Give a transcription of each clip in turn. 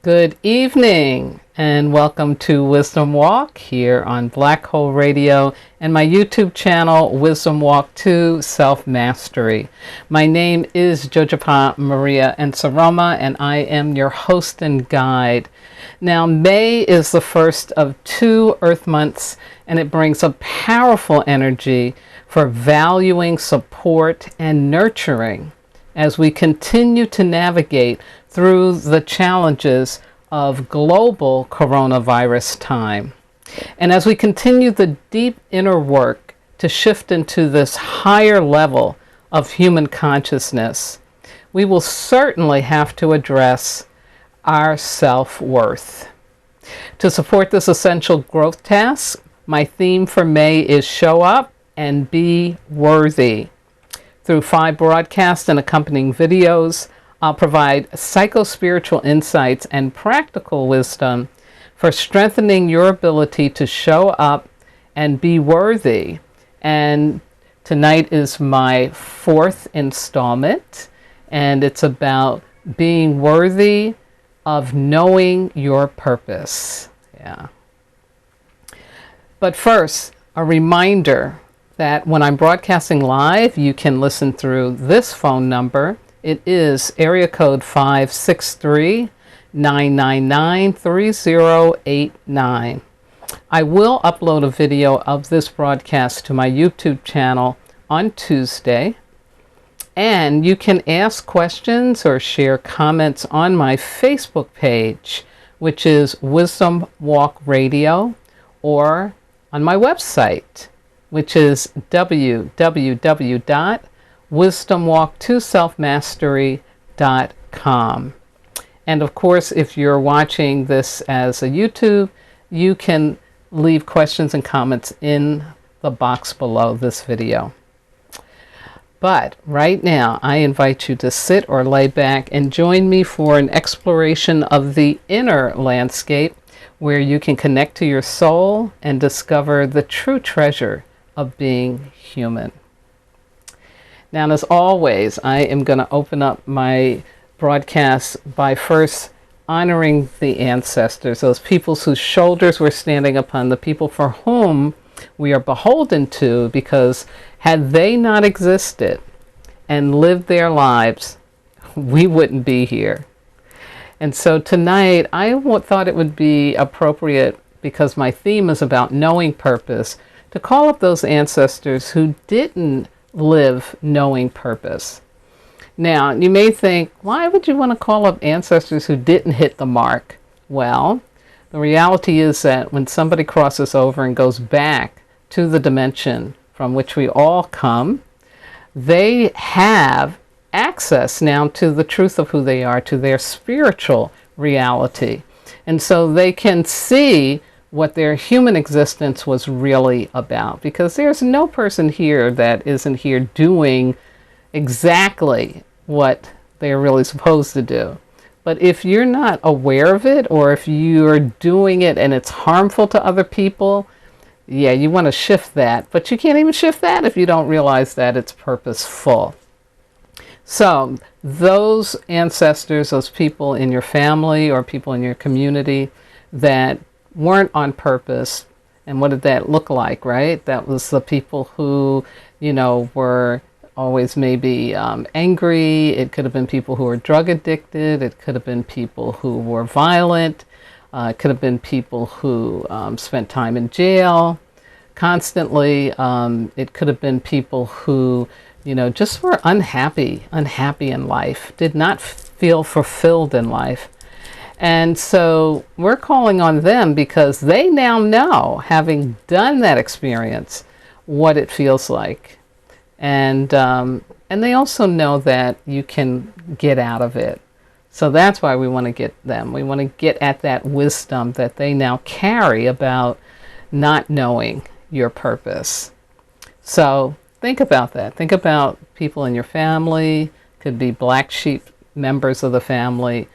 Good evening and welcome to Wisdom Walk here on Black Hole Radio and my YouTube channel, Wisdom Walk 2 Self-Mastery. My name is Jojapa Maria Ensaroma and I am your host and guide. Now, May is the first of 2 Earth months and it brings a powerful energy for valuing, support, and nurturing as we continue to navigate through the challenges of global coronavirus time. And as we continue the deep inner work to shift into this higher level of human consciousness, we will certainly have to address our self-worth. To support this essential growth task, my theme for May is Show Up and Be Worthy. Through 5 broadcasts and accompanying videos, I'll provide psycho-spiritual insights and practical wisdom for strengthening your ability to show up and be worthy. And tonight is my 4th installment, and it's about being worthy of knowing your purpose. Yeah. But first, a reminder that when I'm broadcasting live, you can listen through this phone number. It is area code 563-999-3089. I will upload a video of this broadcast to my YouTube channel on Tuesday. And you can ask questions or share comments on my Facebook page, which is Wisdom Walk Radio, or on my website, which is www.wisdomwalk2selfmastery.com. And of course, if you're watching this as a YouTube, you can leave questions and comments in the box below this video. But right now, I invite you to sit or lay back and join me for an exploration of the inner landscape where you can connect to your soul and discover the true treasure of being human. Now, as always, I am going to open up my broadcast by first honoring the ancestors, those people whose shoulders we're standing upon, the people for whom we are beholden to, because had they not existed and lived their lives, we wouldn't be here. And so tonight, I thought it would be appropriate, because my theme is about knowing purpose, to call up those ancestors who didn't live knowing purpose. Now, you may think, why would you want to call up ancestors who didn't hit the mark? Well, the reality is that when somebody crosses over and goes back to the dimension from which we all come, they have access now to the truth of who they are, to their spiritual reality. And so they can see what their human existence was really about, because there's no person here that isn't here doing exactly what they're really supposed to do. But if you're not aware of it, or if you're doing it and it's harmful to other people, yeah, you want to shift that. But you can't even shift that if you don't realize that it's purposeful. So those ancestors, those people in your family or people in your community that weren't on purpose, and what did that look like, right? That was the people who, were always maybe angry. It could have been people who were drug addicted. It could have been people who were violent. It could have been people who spent time in jail constantly. It could have been people who, just were unhappy in life, did not feel fulfilled in life. And so we're calling on them because they now know, having done that experience, what it feels like. And they also know that you can get out of it. So that's why we want to get them. We want to get at that wisdom that they now carry about not knowing your purpose. So think about that. Think about people in your family, could be black sheep members of the family,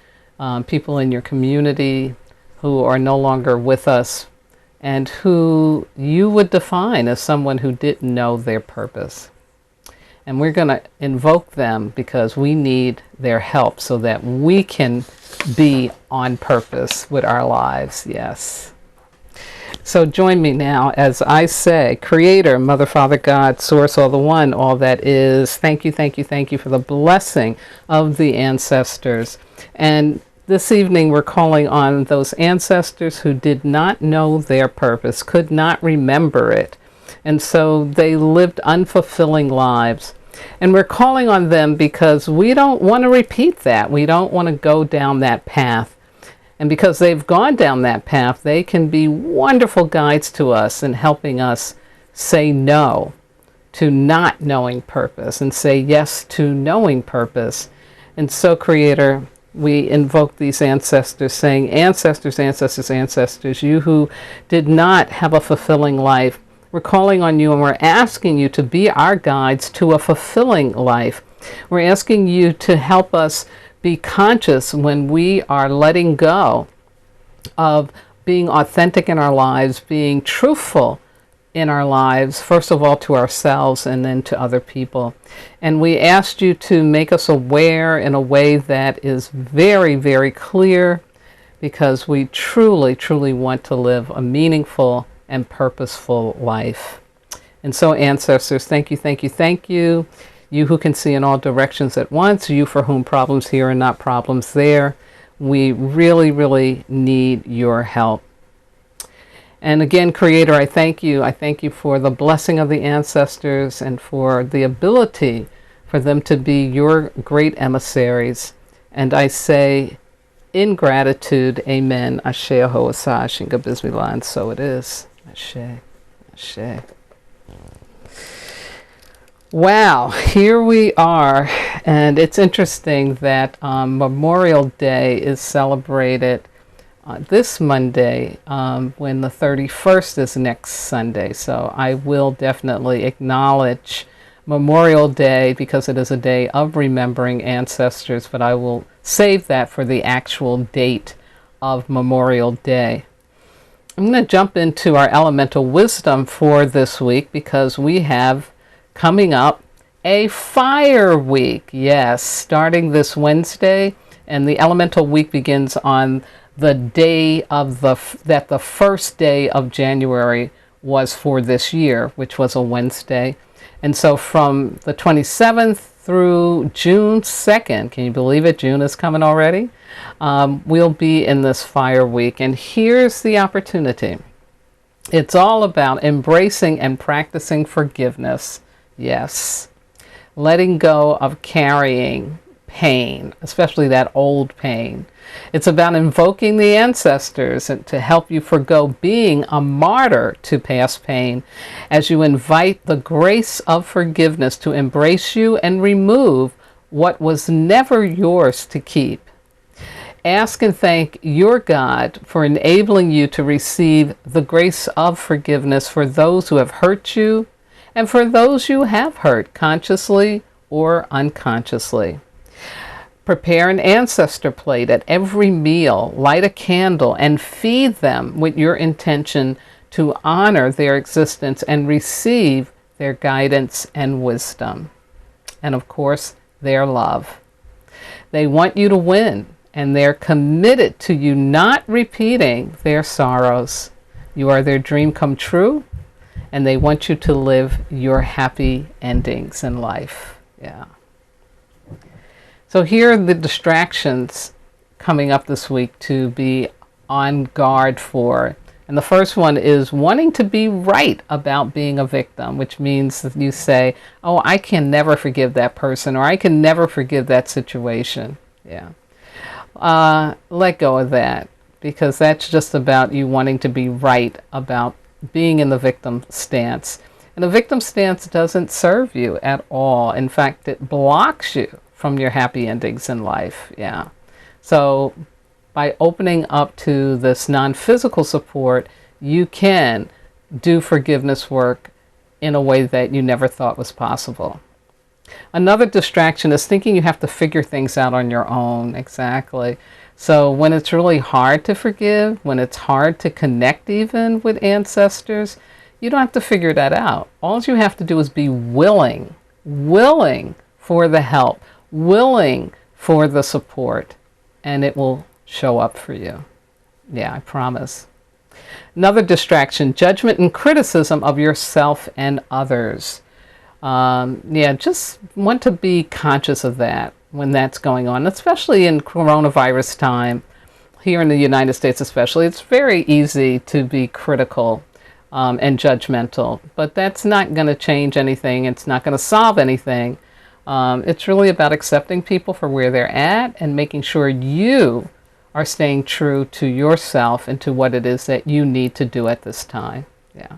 people in your community who are no longer with us and who you would define as someone who didn't know their purpose. And we're going to invoke them because we need their help so that we can be on purpose with our lives. Yes. So join me now as I say, Creator, Mother, Father, God, Source, all the one, all that is. Thank you, thank you, thank you for the blessing of the ancestors. And this evening we're calling on those ancestors who did not know their purpose, could not remember it. And so they lived unfulfilling lives. And we're calling on them because we don't want to repeat that. We don't want to go down that path. And because they've gone down that path, they can be wonderful guides to us in helping us say no to not knowing purpose and say yes to knowing purpose. And so, Creator, we invoke these ancestors, saying, ancestors, ancestors, ancestors, you who did not have a fulfilling life, we're calling on you and we're asking you to be our guides to a fulfilling life. We're asking you to help us be conscious when we are letting go of being authentic in our lives, being truthful in our lives, first of all to ourselves and then to other people. And we asked you to make us aware in a way that is very, very clear, because we truly, truly want to live a meaningful and purposeful life. And so, ancestors, thank you, thank you, thank you. You who can see in all directions at once, you for whom problems here are not problems there. We really, really need your help. And again, Creator, I thank you. I thank you for the blessing of the ancestors and for the ability for them to be your great emissaries. And I say, in gratitude, amen. Ashe aho asa shinga bismillah, and so it is. Ashe, ashe. Wow, here we are, and it's interesting that Memorial Day is celebrated this Monday, when the 31st is next Sunday. So I will definitely acknowledge Memorial Day because it is a day of remembering ancestors, but I will save that for the actual date of Memorial Day. I'm going to jump into our elemental wisdom for this week because we have coming up a fire week. Yes, starting this Wednesday, and the elemental week begins on the day of the first day of January was for this year, which was a Wednesday. And so from the 27th through June 2nd, can you believe it? June is coming already. We'll be in this fire week, and here's the opportunity. It's all about embracing and practicing forgiveness. Yes, letting go of carrying pain, especially that old pain. It's about invoking the ancestors and to help you forgo being a martyr to past pain as you invite the grace of forgiveness to embrace you and remove what was never yours to keep. Ask and thank your God for enabling you to receive the grace of forgiveness for those who have hurt you and for those you have hurt, consciously or unconsciously. Prepare an ancestor plate at every meal, light a candle, and feed them with your intention to honor their existence and receive their guidance and wisdom. And of course, their love. They want you to win, and they're committed to you not repeating their sorrows. You are their dream come true, and they want you to live your happy endings in life. Yeah. So here are the distractions coming up this week to be on guard for. And the first one is wanting to be right about being a victim, which means that you say, oh, I can never forgive that person, or I can never forgive that situation. Yeah. Let go of that, because that's just about you wanting to be right about being in the victim stance. And the victim stance doesn't serve you at all. In fact, it blocks you from your happy endings in life. Yeah. So by opening up to this non-physical support, you can do forgiveness work in a way that you never thought was possible. Another distraction is thinking you have to figure things out on your own. Exactly. So when it's really hard to forgive, when it's hard to connect even with ancestors, you don't have to figure that out. All you have to do is be willing for the help, willing for the support, and it will show up for you. Yeah, I promise. Another distraction, judgment and criticism of yourself and others. Yeah, just want to be conscious of that when that's going on, especially in coronavirus time. Here in the United States especially, it's very easy to be critical and judgmental, but that's not going to change anything. It's not going to solve anything. It's really about accepting people for where they're at and making sure you are staying true to yourself and to what it is that you need to do at this time. Yeah.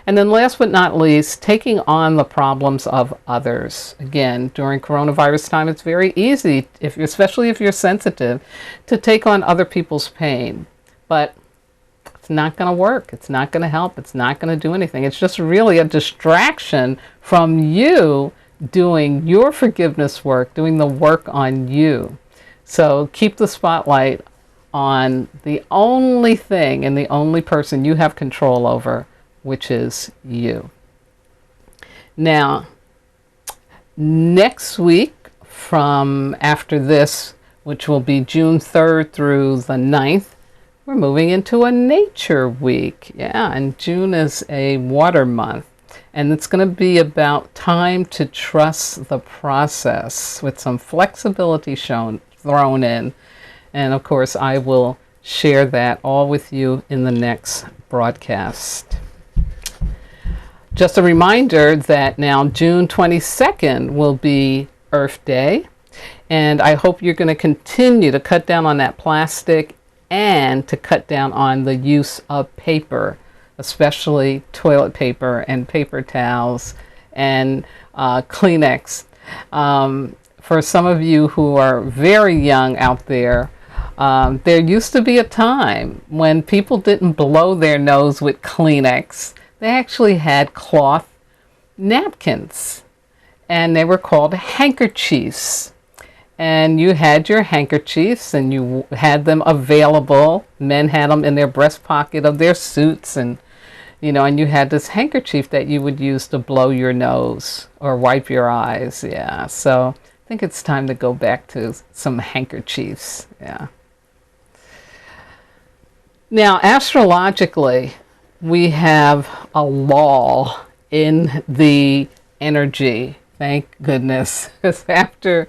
And then last but not least, taking on the problems of others. Again, during coronavirus time, it's very easy, especially if you're sensitive, to take on other people's pain. But it's not going to work. It's not going to help. It's not going to do anything. It's just really a distraction from you doing your forgiveness work, doing the work on you. So keep the spotlight on the only thing and the only person you have control over, which is you. Now, next week from after this, which will be June 3rd through the 9th, we're moving into a nature week. Yeah, and June is a water month. And it's going to be about time to trust the process with some flexibility thrown in. And of course, I will share that all with you in the next broadcast. Just a reminder that now June 22nd will be Earth Day, and I hope you're going to continue to cut down on that plastic and to cut down on the use of paper, especially toilet paper and paper towels and Kleenex. For some of you who are very young out there, there used to be a time when people didn't blow their nose with Kleenex. They actually had cloth napkins, and they were called handkerchiefs. And you had your handkerchiefs, and you had them available. Men had them in their breast pocket of their suits, and and you had this handkerchief that you would use to blow your nose or wipe your eyes. Yeah, so I think it's time to go back to some handkerchiefs. Yeah. Now, astrologically, we have a lull in the energy. Thank goodness. After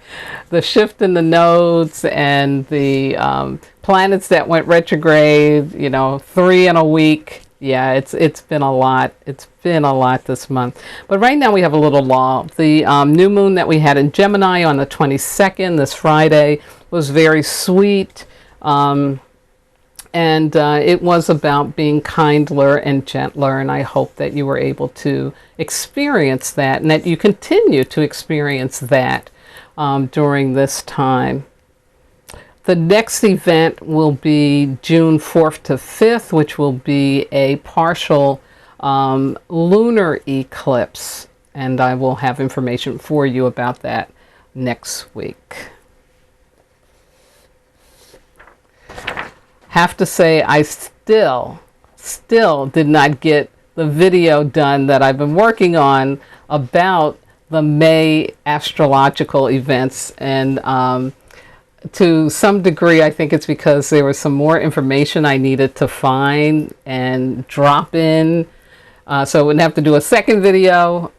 the shift in the nodes and the planets that went retrograde, 3 in a week. Yeah, it's been a lot. It's been a lot this month. But right now we have a little lull. The new moon that we had in Gemini on the 22nd, this Friday, was very sweet. And it was about being kinder and gentler, and I hope that you were able to experience that and that you continue to experience that during this time. The next event will be June 4th to 5th, which will be a partial lunar eclipse, and I will have information for you about that next week. Have to say, I still did not get the video done that I've been working on about the May astrological events, and to some degree I think it's because there was some more information I needed to find and drop in, so I wouldn't have to do a second video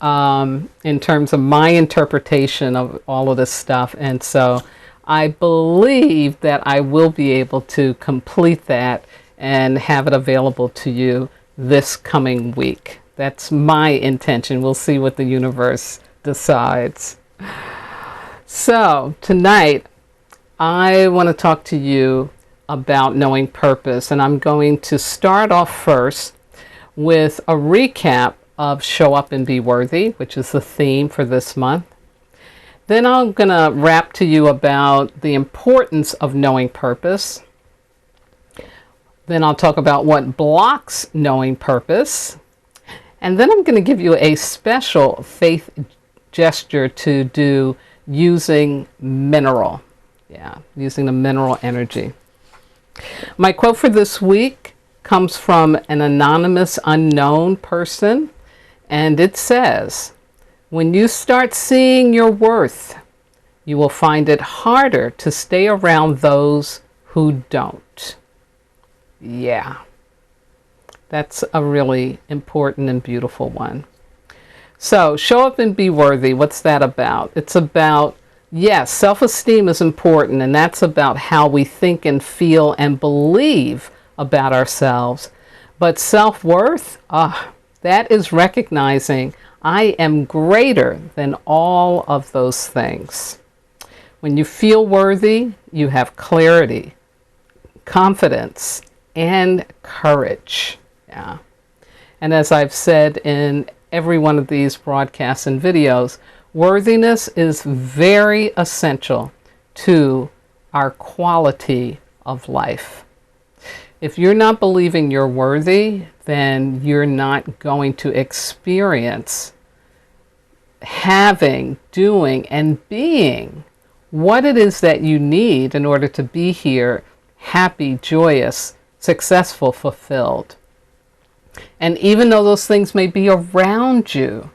in terms of my interpretation of all of this stuff. And so I believe that I will be able to complete that and have it available to you this coming week. That's my intention. We'll see what the universe decides. So tonight, I want to talk to you about knowing purpose, and I'm going to start off first with a recap of Show Up and Be Worthy, which is the theme for this month. Then I'm going to rap to you about the importance of knowing purpose. Then I'll talk about what blocks knowing purpose. And then I'm going to give you a special faith gesture to do using mineral. Yeah, using the mineral energy. My quote for this week comes from an anonymous unknown person, and it says, "When you start seeing your worth, you will find it harder to stay around those who don't. Yeah, that's a really important and beautiful one. So, show up and be worthy. What's that about? It's about, yes, self-esteem is important, and that's about how we think and feel and believe about ourselves. But self-worth, that is recognizing I am greater than all of those things. When you feel worthy, you have clarity, confidence, and courage. Yeah. And as I've said in every one of these broadcasts and videos, worthiness is very essential to our quality of life. If you're not believing you're worthy, then you're not going to experience having, doing, and being what it is that you need in order to be here happy, joyous, successful, fulfilled. And even though those things may be around you,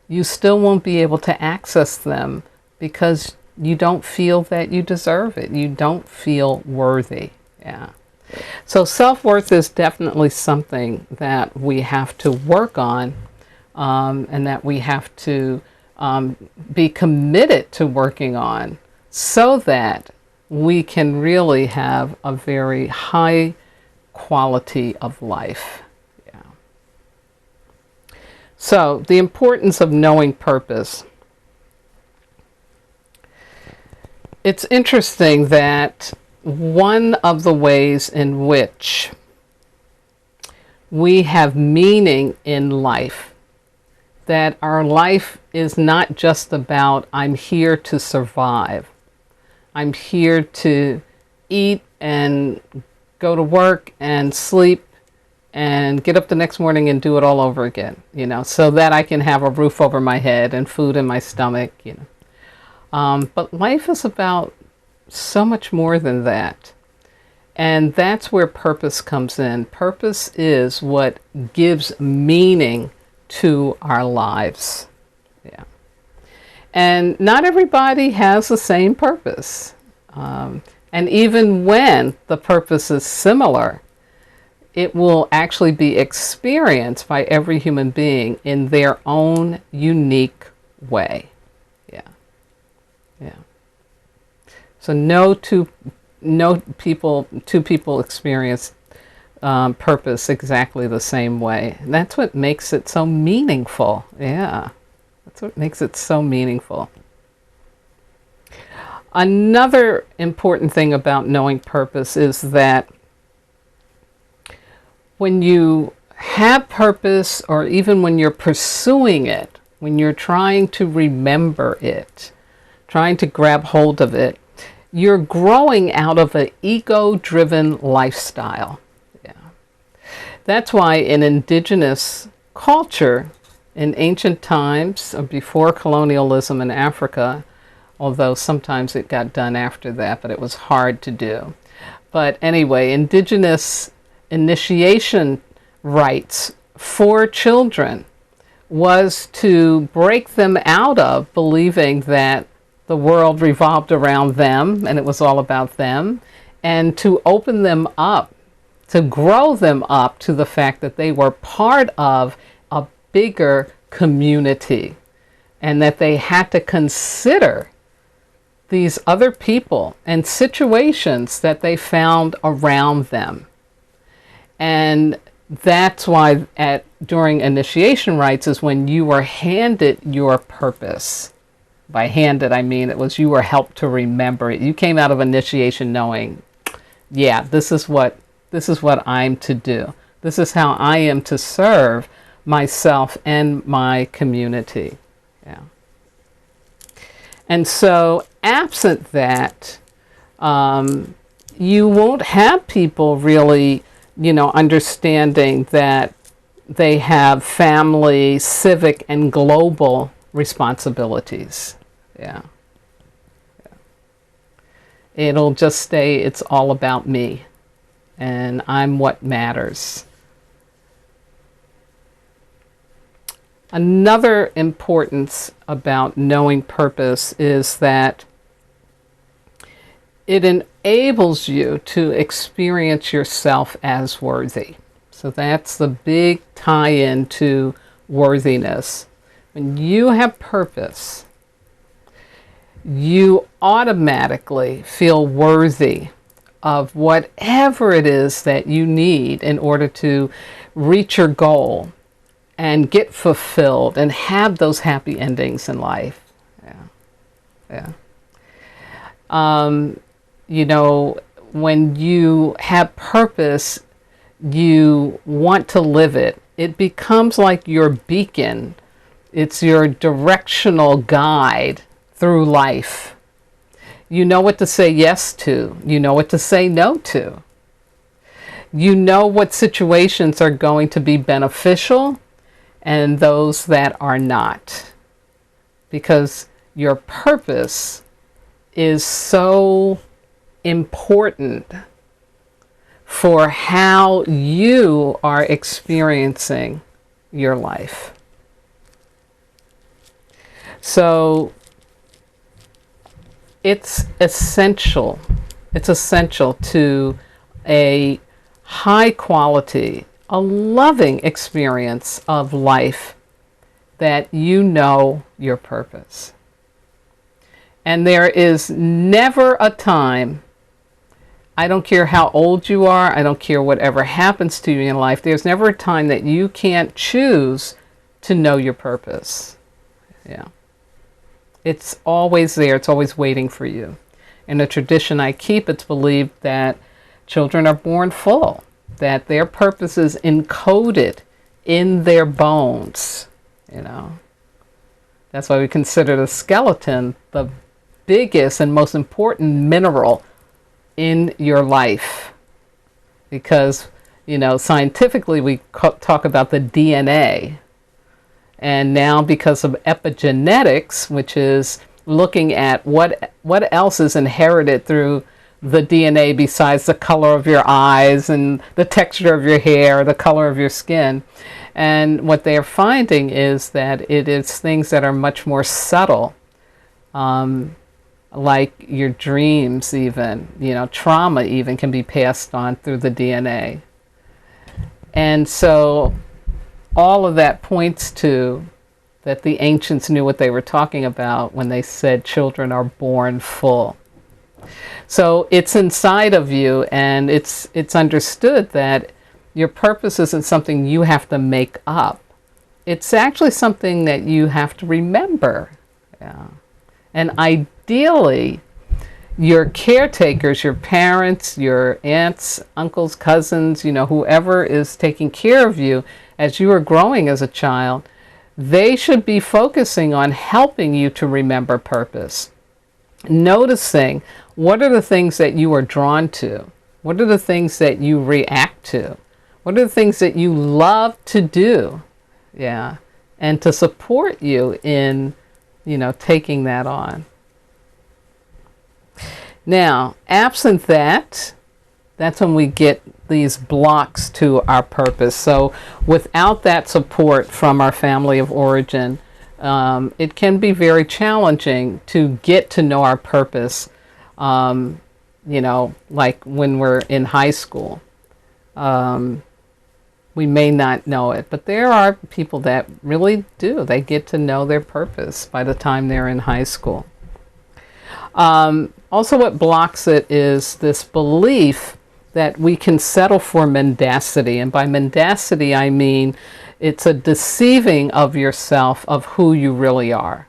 you still won't be able to access them because you don't feel that you deserve it. You don't feel worthy. Yeah. So self-worth is definitely something that we have to work on, and that we have to be committed to working on, so that we can really have a very high quality of life. Yeah. So, the importance of knowing purpose. It's interesting that one of the ways in which we have meaning in life, that our life is not just about I'm here to survive. I'm here to eat and go to work and sleep and get up the next morning and do it all over again, so that I can have a roof over my head and food in my stomach, But life is about so much more than that. And that's where purpose comes in. Purpose is what gives meaning to our lives. Yeah. And not everybody has the same purpose. And even when the purpose is similar, it will actually be experienced by every human being in their own unique way. Yeah. Yeah. So two people experience purpose exactly the same way. And that's what makes it so meaningful. Yeah. That's what makes it so meaningful. Another important thing about knowing purpose is that when you have purpose, or even when you're pursuing it, when you're trying to remember it, trying to grab hold of it, you're growing out of an ego-driven lifestyle. Yeah. That's why in indigenous culture, in ancient times, or before colonialism in Africa, although sometimes it got done after that, but it was hard to do. But anyway, indigenous initiation rites for children was to break them out of believing that the world revolved around them and it was all about them, and to open them up, to grow them up to the fact that they were part of a bigger community, and that they had to consider these other people and situations that they found around them. And that's why during initiation rites is when you were handed your purpose. By handed, I mean it was you were helped to remember it. You came out of initiation knowing, yeah, this is what I'm to do. This is how I am to serve myself and my community. Yeah. And so, absent that, you won't have people really, understanding that they have family, civic, and global responsibilities. Yeah. It'll just stay, it's all about me, and I'm what matters. Another importance about knowing purpose is that it enables you to experience yourself as worthy. So that's the big tie-in to worthiness. When you have purpose, you automatically feel worthy of whatever it is that you need in order to reach your goal and get fulfilled and have those happy endings in life. Yeah. You know, when you have purpose, you want to live it. It becomes like your beacon. It's your directional guide through life. You know what to say yes to. You know what to say no to. You know what situations are going to be beneficial and those that are not. Because your purpose is so important for how you are experiencing your life. So it's essential to a high quality, a loving experience of life that you know your purpose. And there is never a time, I don't care how old you are, I don't care whatever happens to you in life, there's never a time that you can't choose to know your purpose. Yeah. It's always there, it's always waiting for you. In the tradition I keep, it's believed that children are born full, that their purpose is encoded in their bones, you know. That's why we consider the skeleton the biggest and most important mineral in your life, because, you know, scientifically we talk about the DNA, and now because of epigenetics, which is looking at what else is inherited through the DNA besides the color of your eyes and the texture of your hair, the color of your skin. And what they're finding is that it is things that are much more subtle, like your dreams even, you know, trauma even can be passed on through the DNA. And so all of that points to that the ancients knew what they were talking about when they said children are born full. So it's inside of you, and it's understood that your purpose isn't something you have to make up. It's actually something that you have to remember. Yeah. And ideally, your caretakers, your parents, your aunts, uncles, cousins, you know, whoever is taking care of you as you are growing as a child, they should be focusing on helping you to remember purpose. Noticing what are the things that you are drawn to? What are the things that you react to? What are the things that you love to do? Yeah. And to support you in, you know, taking that on. Now, absent that, that's when we get these blocks to our purpose. So without that support from our family of origin, it can be very challenging to get to know our purpose, you know, like when we're in high school. We may not know it, but there are people that really do. They get to know their purpose by the time they're in high school. Also, what blocks it is this belief that we can settle for mendacity. And by mendacity, I mean it's a deceiving of yourself of who you really are.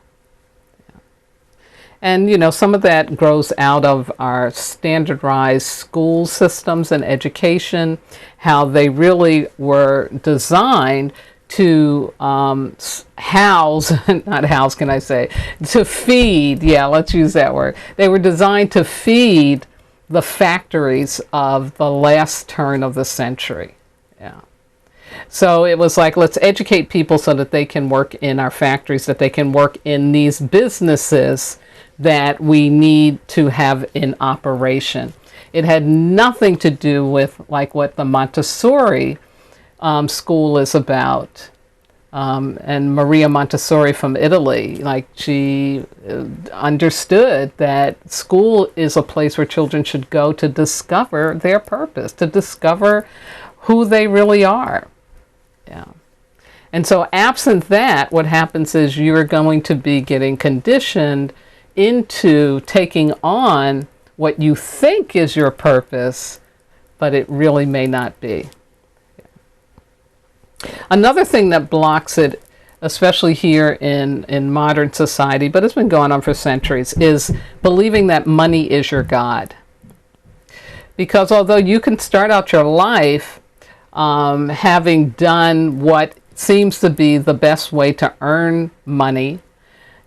And, you know, some of that grows out of our standardized school systems and education, how they really were designed to house, not house, can I say, to feed, yeah, let's use that word. They were designed to feed the factories of the last turn of the century. Yeah. So it was like, let's educate people so that they can work in our factories, that they can work in these businesses that we need to have in operation. It had nothing to do with like what the Montessori school is about, and Maria Montessori from Italy, like she understood that school is a place where children should go to discover their purpose, to discover who they really are. Yeah. And so absent that, what happens is you're going to be getting conditioned into taking on what you think is your purpose, but it really may not be. Another thing that blocks it, especially here in modern society, but it's been going on for centuries, is believing that money is your God. Because although you can start out your life having done what seems to be the best way to earn money,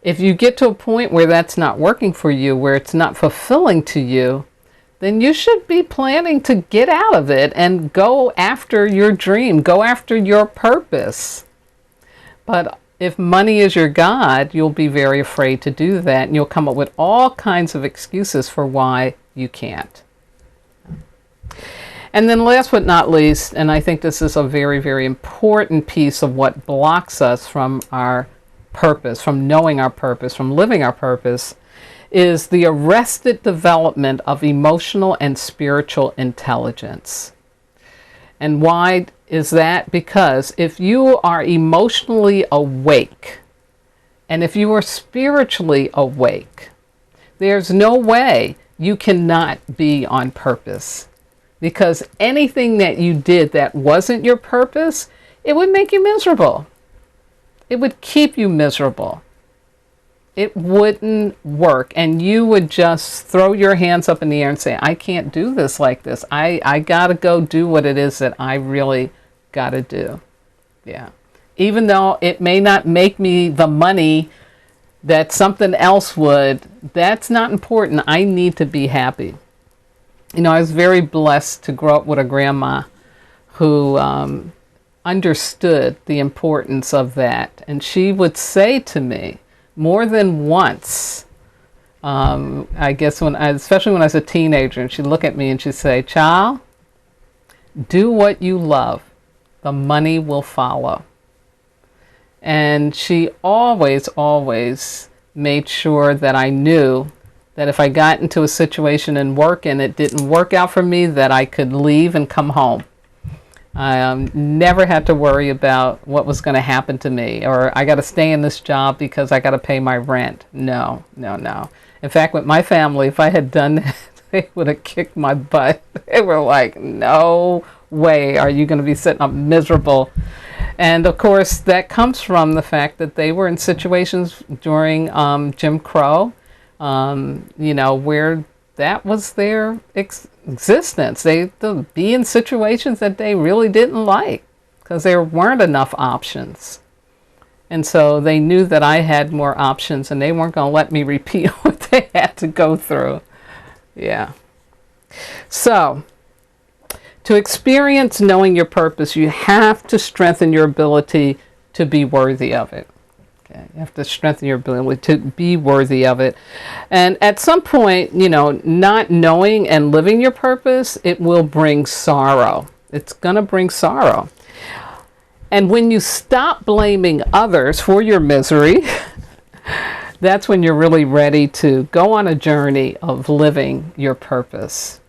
if you get to a point where that's not working for you, where it's not fulfilling to you, then you should be planning to get out of it and go after your dream, go after your purpose. But if money is your God, you'll be very afraid to do that, and you'll come up with all kinds of excuses for why you can't. And then last but not least, and I think this is a very, very important piece of what blocks us from our purpose, from knowing our purpose, from living our purpose, is the arrested development of emotional and spiritual intelligence. And why is that? Because if you are emotionally awake, and if you are spiritually awake, there's no way you cannot be on purpose. Because anything that you did that wasn't your purpose, it would make you miserable. It would keep you miserable. It wouldn't work, and you would just throw your hands up in the air and say, I can't do this like this. I gotta go do what it is that I really gotta do. Yeah. Even though it may not make me the money that something else would, that's not important. I need to be happy. You know, I was very blessed to grow up with a grandma who understood the importance of that. And she would say to me more than once, I guess especially when I was a teenager, and she'd look at me and she'd say, "Child, do what you love. The money will follow." And she always, always made sure that I knew that if I got into a situation in work and it didn't work out for me, that I could leave and come home. I never had to worry about what was going to happen to me, or I got to stay in this job because I got to pay my rent. No, no, no. In fact, with my family, if I had done that, they would have kicked my butt. They were like, no way are you going to be sitting up miserable. And of course, that comes from the fact that they were in situations during Jim Crow, you know, where that was their existence. They'd be in situations that they really didn't like because there weren't enough options. And so they knew that I had more options, and they weren't going to let me repeat what they had to go through. Yeah. So, to experience knowing your purpose, you have to strengthen your ability to be worthy of it. Okay? You have to strengthen your ability to be worthy of it. And at some point, you know, not knowing and living your purpose, it will bring sorrow. It's going to bring sorrow. And when you stop blaming others for your misery, that's when you're really ready to go on a journey of living your purpose.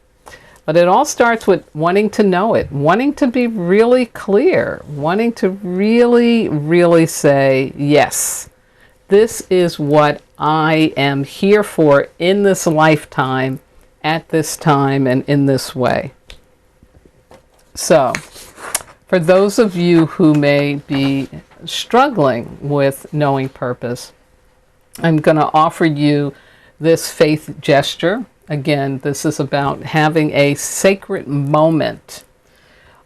But it all starts with wanting to know it, wanting to be really clear, wanting to really, really say, yes, this is what I am here for in this lifetime, at this time, and in this way. So, for those of you who may be struggling with knowing purpose, I'm going to offer you this faith gesture. Again, this is about having a sacred moment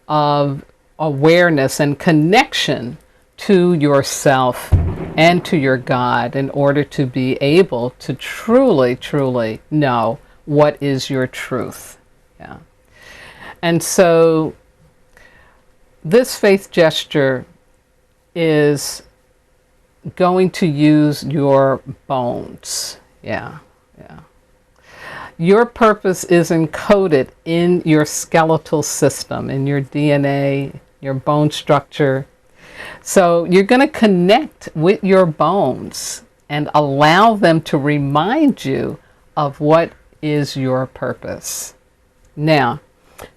of awareness and connection to yourself and to your God in order to be able to truly, truly know what is your truth. Yeah. And so this faith gesture is going to use your bones. Yeah, yeah. Your purpose is encoded in your skeletal system, in your DNA, your bone structure. So you're going to connect with your bones and allow them to remind you of what is your purpose. Now,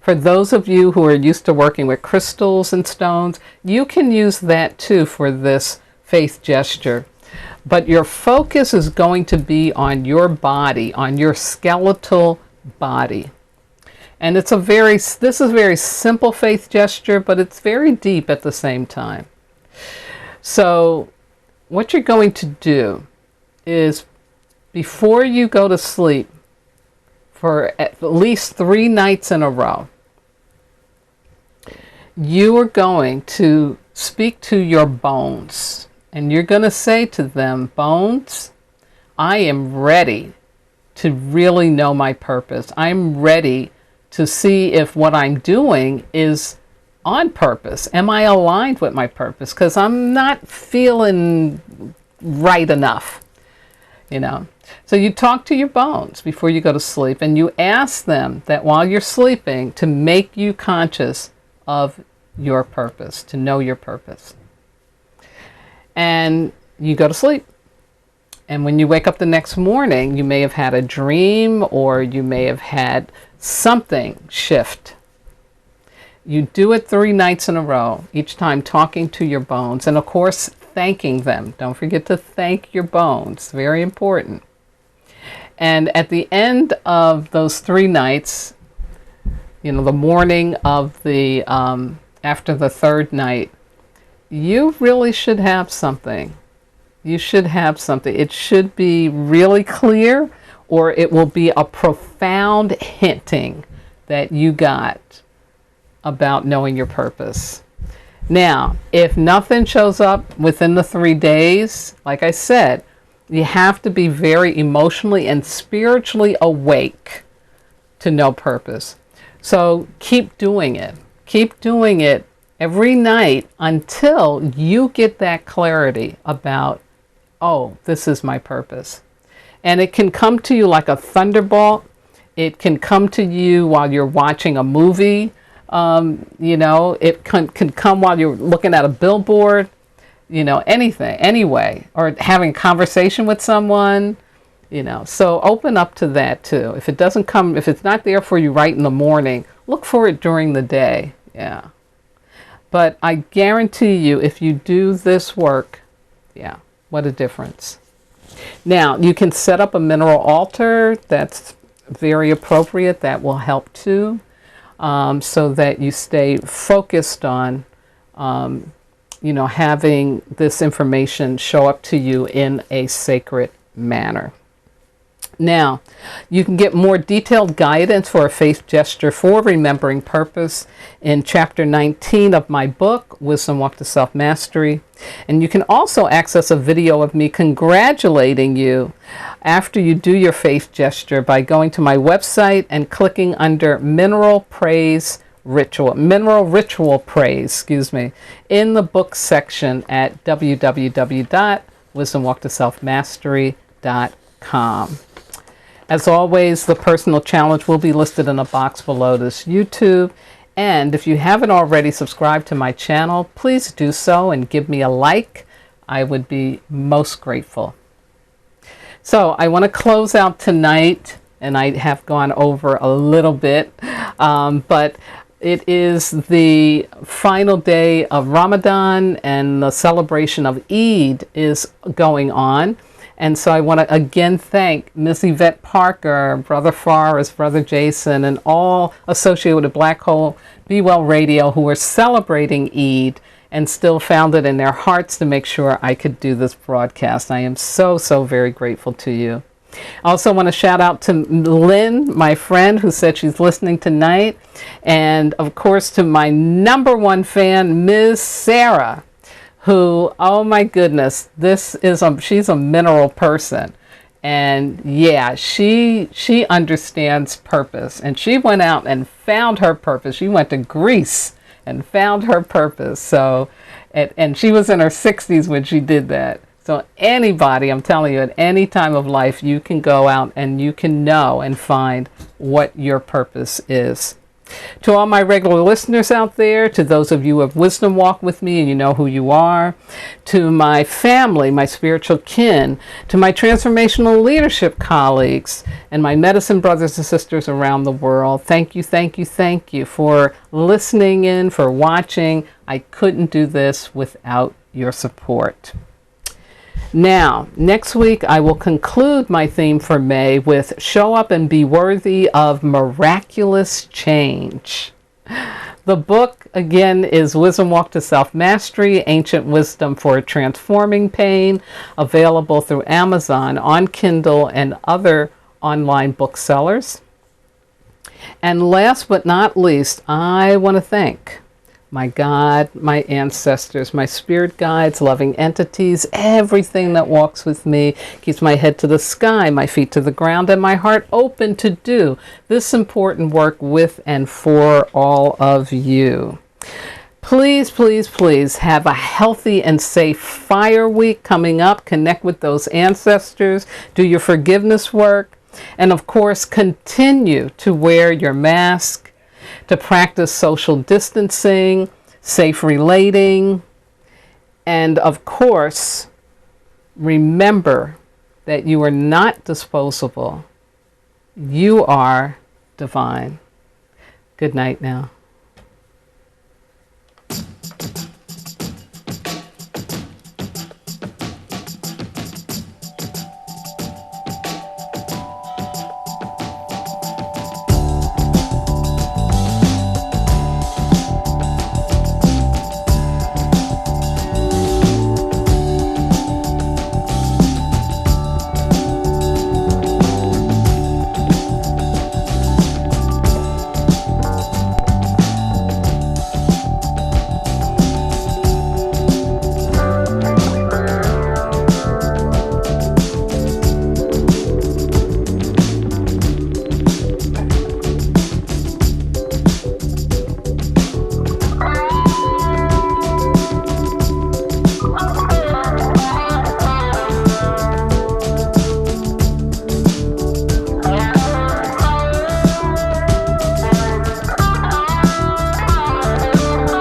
for those of you who are used to working with crystals and stones, you can use that too for this faith gesture. But your focus is going to be on your body, on your skeletal body. And this is a very simple faith gesture, but it's very deep at the same time. So what you're going to do is, before you go to sleep, for at least 3 nights in a row, you are going to speak to your bones. And you're going to say to them, bones, I am ready to really know my purpose. I'm ready to see if what I'm doing is on purpose. Am I aligned with my purpose? Because I'm not feeling right enough, you know. So you talk to your bones before you go to sleep, and you ask them that while you're sleeping to make you conscious of your purpose, to know your purpose. And you go to sleep. And when you wake up the next morning, you may have had a dream, or you may have had something shift. You do it 3 nights in a row, each time talking to your bones, and of course thanking them. Don't forget to thank your bones, very important. And at the end of those 3 nights, you know, the morning of the after the 3rd night, you really should have something. You should have something. It should be really clear, or it will be a profound hinting that you got about knowing your purpose. Now, if nothing shows up within the 3 days, like I said, you have to be very emotionally and spiritually awake to know purpose. So keep doing it. Keep doing it every night until you get that clarity about, oh, this is my purpose. And it can come to you like a thunderbolt. It can come to you while you're watching a movie. You know, it can come while you're looking at a billboard, you know, anything, anyway, or having a conversation with someone, you know. So open up to that too. If it doesn't come, if it's not there for you right in the morning, look for it during the day. Yeah. But I guarantee you, if you do this work, yeah, what a difference. Now, you can set up a mineral altar. That's very appropriate. That will help too, so that you stay focused on, you know, having this information show up to you in a sacred manner. Now, you can get more detailed guidance for a faith gesture for remembering purpose in chapter 19 of my book, Wisdom Walk to Self-Mastery. And you can also access a video of me congratulating you after you do your faith gesture by going to my website and clicking under Mineral Ritual Praise, in the book section at www.wisdomwalktoselfmastery.com. As always, the personal challenge will be listed in a box below this YouTube. And if you haven't already subscribed to my channel, please do so and give me a like. I would be most grateful. So I want to close out tonight, and I have gone over a little bit, but it is the final day of Ramadan, and the celebration of Eid is going on. And so I want to again thank Miss Yvette Parker, Brother Forrest, Brother Jason, and all associated with Black Hole Be Well Radio who are celebrating Eid and still found it in their hearts to make sure I could do this broadcast. I am so, so very grateful to you. I also want to shout out to Lynn, my friend, who said she's listening tonight. And of course to my #1 fan, Ms. Sarah, who, oh my goodness, she's a mineral person. And yeah, she understands purpose. And she went out and found her purpose. She went to Greece and found her purpose. So, and she was in her 60s when she did that. So anybody, I'm telling you, at any time of life, you can go out and you can know and find what your purpose is. To all my regular listeners out there, to those of you who have wisdom walk with me and you know who you are, to my family, my spiritual kin, to my transformational leadership colleagues, and my medicine brothers and sisters around the world, thank you, thank you, thank you for listening in, for watching. I couldn't do this without your support. Now, next week I will conclude my theme for May with Show Up and Be Worthy of Miraculous Change. The book, again, is Wisdom Walk to Self-Mastery, Ancient Wisdom for Transforming Pain, available through Amazon, on Kindle, and other online booksellers. And last but not least, I want to thank my God, my ancestors, my spirit guides, loving entities, everything that walks with me, keeps my head to the sky, my feet to the ground, and my heart open to do this important work with and for all of you. Please, please, please have a healthy and safe fire week coming up. Connect with those ancestors, do your forgiveness work, and of course, continue to wear your mask, to practice social distancing, safe relating, and of course, remember that you are not disposable. You are divine. Good night now.